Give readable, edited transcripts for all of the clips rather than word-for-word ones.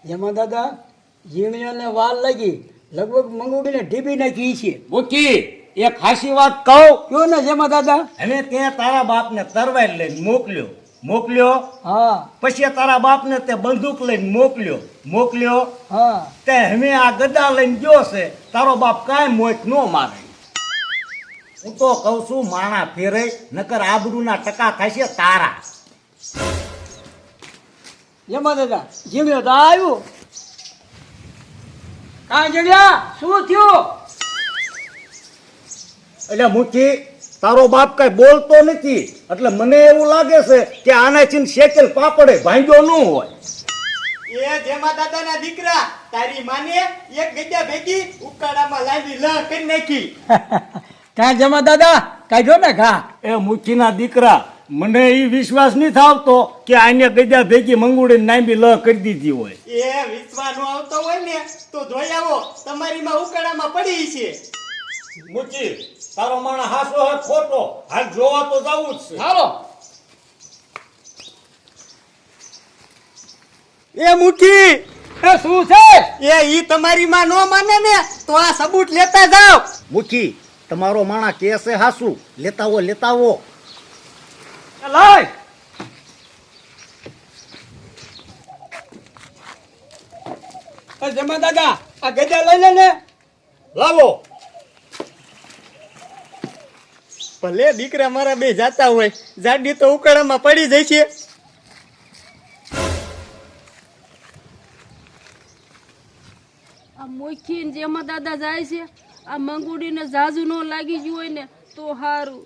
જેમાં દાદા જીવણીઓને વાર લાગી લગભગ મંગુડીને ઢીબી નાખી છે. મૂકી એક હાસી વાત કહું. કયો ને જેમાં દાદા? હવે તે તારા બાપને તરવાઈ લઈને મોકલ્યો હા પછી તારા બાપને તે બંદૂક લઈને મોકલ્યો હા તે હવે આ ગદા લઈને ગયો છે. તારો બાપ કાંઈ મોત ન મારે. હું તો કહું છું માણા ફેરે નકર આબરૂના ટકા થશે તારા. જેમાં દાદા જીવણીઓ તો આવ્યું. કાં જીવણ્યા શું થયું? એટલે મૂકી તારો બાપ કઈ બોલતો નથી એટલે મને એવું લાગે છે કે આનાથી શેકેલ પાપડે ભાંગ્યો ન હોય. એ જેમાં દાદાના દીકરા તારી માને એક ગજા ભેગી ઉકાળામાં લાવી લ કરી નાખી. કાં જેમાં દાદા કાઢ્યો ને ઘા? એ મુઠ્ઠીના દીકરા મને એ વિશ્વાસ નથી આવતો કે આને ગજા ભેગી મંગુડી નાંબી લ કરી દીધી હોય. એ વિશ્વાસ નો આવતો હોય ને તો જોઈ આવો તમારી માં ઉકાળામાં પડી છે. મુઠ્ઠી તારો માણસ હાસો હે ખોટો હાલ જોવા તો જાવું જ છે. હાલો. એ મુઠી એ શું છે? એ ઈ તમારી માં નો માને ને તો આ સબૂત લેતા જાઓ. મુઠ્ઠી તમારો માણસ કેસે હાસુ લેતા આવો. લાય જેમાં દાદા આ ગજા લઈ લે ને. લાવો. ભલે દીકરા મારા બે જાતા હોય જાડી તો ઉકાળામાં પડી જાય છે. આ મોખીને જેમાં દાદા જાય છે આ મંગુડીને જાજુ નો લાગી ગયું હોય ને તો સારું.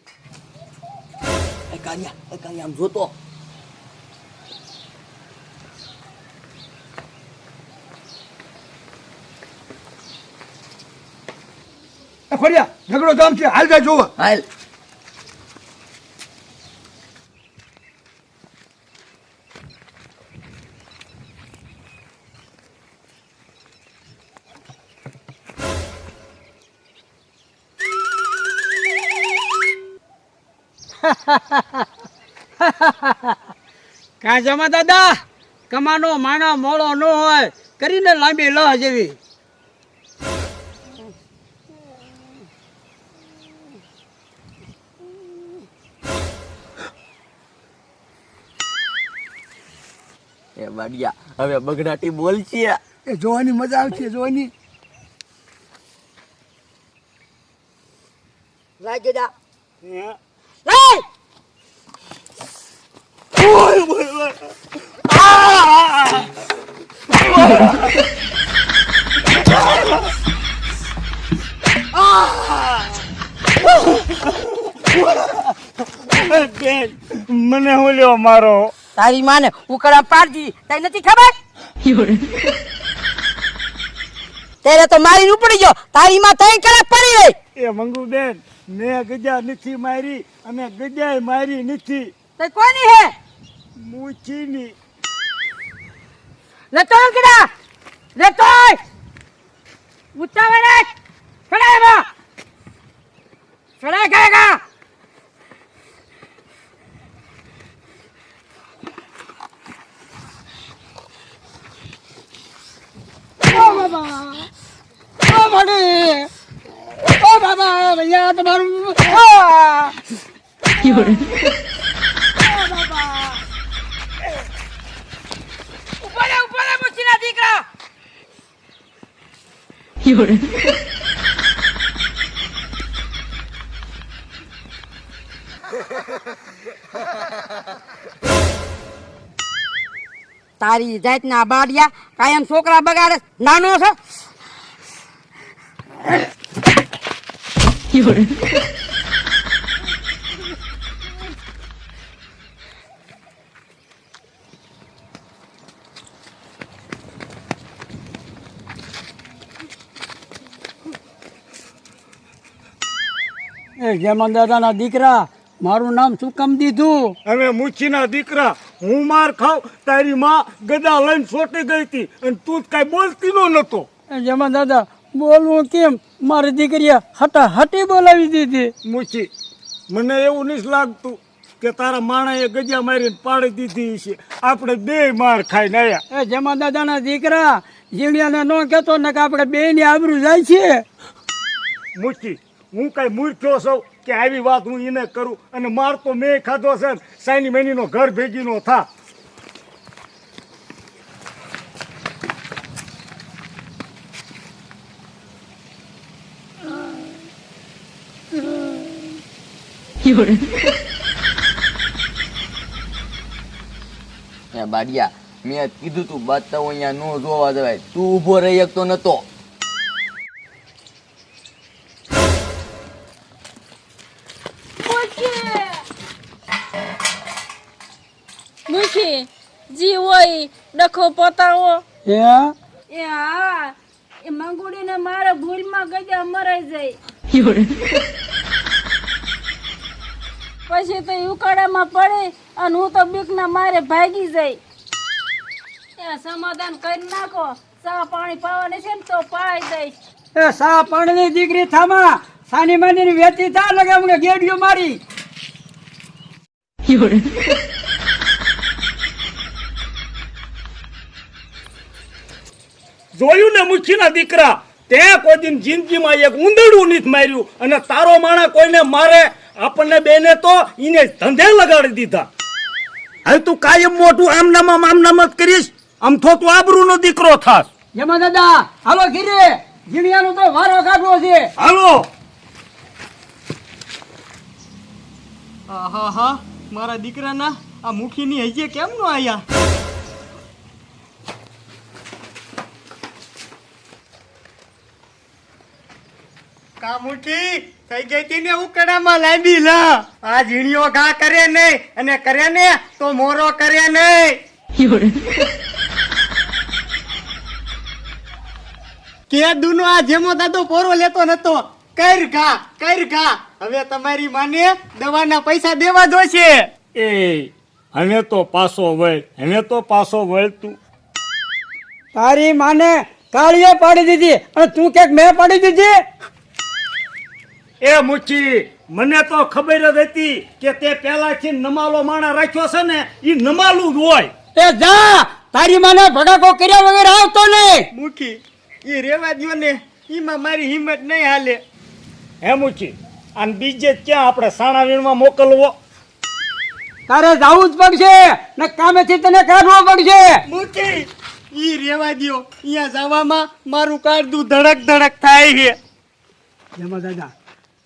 કાન્યા આમ જોતો. ખોડિયા ઝઘડો ગામ છે હાલ જા જોવા. હાલ. કાં જમા દાદા કમાનો માણા મોળો ન હોય કરીને લાંબી લહ જેવી. એ બાડિયા હવે બગડાટી બોલ છે. એ જોવાની મજા આવશે જોવાની. લાગે દા મને ઓલ્યો મારો. તારી માને ઉકળા પાડતી તઈ નથી ખબર? તેરે તો મારી ઉપડી ગયો તારી માં તઈ કલાક પડી રહી. એ મંગુ બેન મેં ગજા નથી મારી અને ગજાએ મારી નથી. તઈ કોની હે? મૂછીની. લેતો કીડા લેતો ઉતાવળ રાખ ચડાય બા ચડાય ખાયગા. ઓ ભાડી ઓ બાબા ભૈયા તમારું ઉપર મુચીના દીકરા. તારી જાતના બાડિયા કાયમ છોકરા બગાડે નાનો છે. એ જેમાં દાદાના દીકરા મારું નામ શું કામ દીધું? હવે મૂછીના દીકરા હું માર ખાવ તારી માં ગદા લઈને સોટી ગઈ હતી અને તું કઈ બોલતી નતો. એ જેમાં દાદા બોલવું કેમ? મારી દીકરીએ હટા હટી બોલાવી દીધી. મૂછી મને એવું નથી લાગતું કે તારા માણાએ ગજા મારીને પાડી દીધી છે. આપણે બે માર ખાઈને આયા. એ જેમાં દાદાના દીકરા જીણિયાને ન કહેતો ને કે આપણે બેયની આબરૂ જાય છે. મૂકી હું કઈ મૂર્ખ્યો છું કે આવી વાત હું એને કરું? અને માર તો મેં ખાધો છે. સાઈની મહિનીનો ઘર ભેગીનો થા. એ બાડિયા મેં કીધું તું બતાવો અહીંયા નો જોવા જવાય, તું ઊભો રહી શકતો નતો. મુખી જી હોય ડખો પતાવો. હે એ હા, એ મંગુડીને મારે ભૂલમાં ગજા મરાઈ જાય. પછી તો એ ઉકાળામાં પડે અને હું તો બીકના મારે ભાગી જાય. એ સમાધાન કરી નાખો. ચા પાણી પાવાને છે ને તો પાઈ દઈશ. એ સા પાણીની દીકરી થામા સાની માની વેતી થા લગે અમને ગેડિયો મારી. જોયું ને મુખીના દીકરા, તે કોઈ દિન જિંદગીમાં એક ઉંદરડું નથી માર્યું. અને તારો માણા કોઈને મારે આપણને બેને તો એને ધંધે લગાડી દીધા. હવે તું કાયમ મોટું આમ નામ જ કરીશ. આમ તો તું આબરૂનો દીકરો થાસ. જેમાં દાદા હાલો ઘીરે જીણિયાનો તો વારો કાઢવો છે. હાલો. આહા મારા દીકરાના આ મુખીની હજી કેમ નો આયા? કા મુઠી થઈ ગઈ તી ને ઉકડામાં લાંબી લ. આ ઝીણીઓ ઘા કરે નહીં અને કરે ને તો મોરો કરે નહીં. કે દુનો આ જેમો દાદો પોરો લેતો નતો. કર ઘા હવે તમારી માને દવાના પૈસા દેવા જોશે. એ હવે તો પાછો વળ તું. તારી માને કાળીએ પાડી દીધી અને તું ક્યાંક મેં પાડી દીધી. એ મુચી મને તો ખબર જ હતી કે તે પેલાથી નમાલો માણા રાખ્યો છે ને ઈ નમાલું જ હોય. એ જા તારી માને ભડાકો કર્યા વગર આવતો નહીં. મુખી એ રેવા દ્યો ને, ઈમાં મારી હિંમત નહીં હાલે. હે મુચી અને બીજે ક્યાં આપણે સાણા વીણમાં મોકલવો? તારે જાવું જ પડશે ને કામેથી તને કાઢવો પડશે. મુખી ઈ રેવા દ્યો, અહીંયા જવામાં મારું કાળદું ધડક ધડક થાય છે. જેમાં દાદા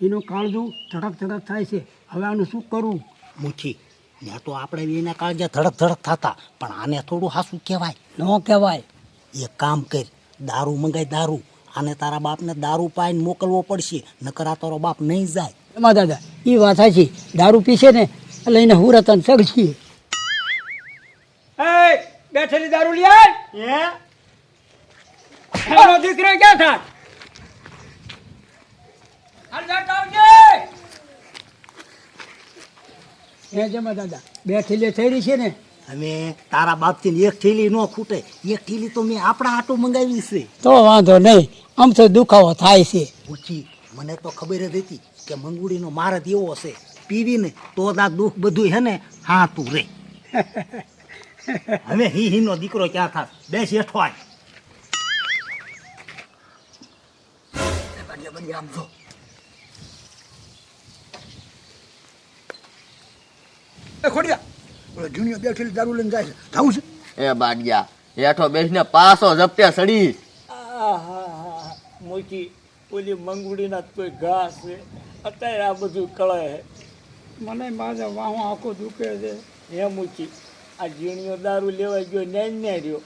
એનું કાળજું ધડક ધડક થાય છે. હવે આનું શું કરવું? મૂકી ત્યાં તો આપણે એના કાળજા ધડક ધડક થતા, પણ આને થોડું હાસું કહેવાય. ન કહેવાય. એક કામ કર, દારૂ મંગાઈ દારૂ. આને તારા બાપને દારૂ પાઈને મોકલવો પડશે, નકર આ તારો બાપ નહીં જાય. જેમાં દાદા એ વાત સાચી. દારૂ પીશે ને એટલે એને હુરતન સગશીએ. બેઠેલી દારૂ લઈ આય. હે એનો દીકરો ક્યાં થાય? હે જેમાં દાદા બે થેલી થઈ રહી છે ને. હવે તારા બાપથી એક થેલી ન ખૂટે. એક થેલી તો મેં આપણા આટો મંગાવી છે. તો વાંધો નહીં, આમ તો દુખાવો થાય છે. પૂછી મને તો ખબર જ હતી કે મંગુડીનો માર જ એવો હશે, પીવીને તો આ દુઃખ બધું હે ને હા તું રે. હવે હીનો દીકરો ક્યાં થાસ? બેસ હેઠો આય. આમ જો જૂનિયર બેઠેલી દારૂ લઈને જાય છે. જવું છે? એ બાડિયા હેઠો બેસીને પાછો ઝપટે સડી. મૂકી ઓલી મંગુડીના કોઈ ઘાસ છે અત્યારે આ બધું કળે છે. મને મારા વાહ આખો દુખે છે. હે મૂકી આ ઝીણીઓ દારૂ લેવા ગયો ન્યા રહ્યો.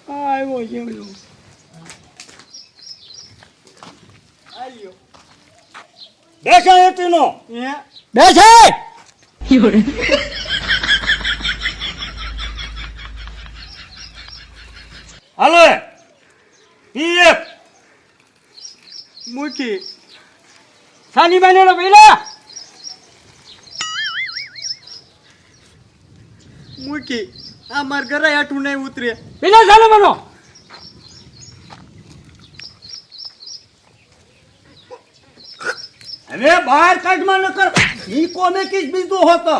હા આવ્યો જીવડ્યો. આલ્યો. બેસા એતીનો. હે બેસે. હાલો ઈ એક મુખી સાની બહેનો પેલા મુખી આ માર ઘરે આઠું નહીં ઉતરે. પેલા સાની બહેનો હવે બહાર કાઢમાં ન કર ઈ કોને કીસ બીજું હોતો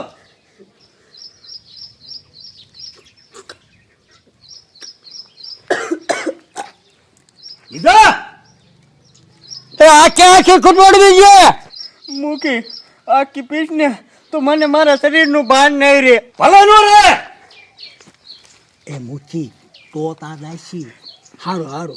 લીધા તે આખે આખી કુટવડવી છે મૂકી આખી પીઠ ને તો મને મારા શરીરનું ભાન નહીં રે. ભલે નો રે એ મૂકી તો તા દાસી હારો હારો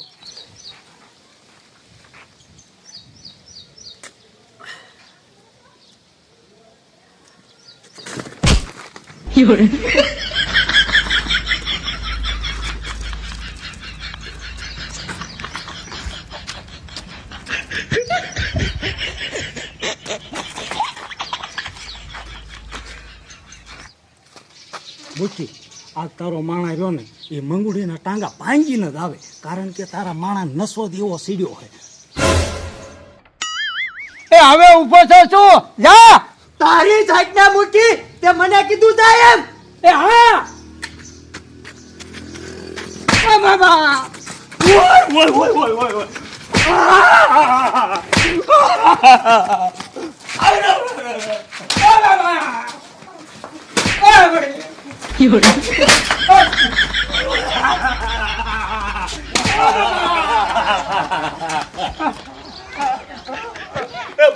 મૂકી આ તારો માણા રહ્યો ને એ મંગુડીના ટાંગા ભાંગીને જ આવે કારણ કે તારા માણા નસો જ એવો સીડ્યો છે. એ હવે ઊભો છો શું જા તારી જાતના મૂકી તે મને કીધું જાય એમ. એ હા ઓ બાબા ઓય ઓય ઓય ઓય ઓય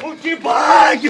ભૂખી ભાગ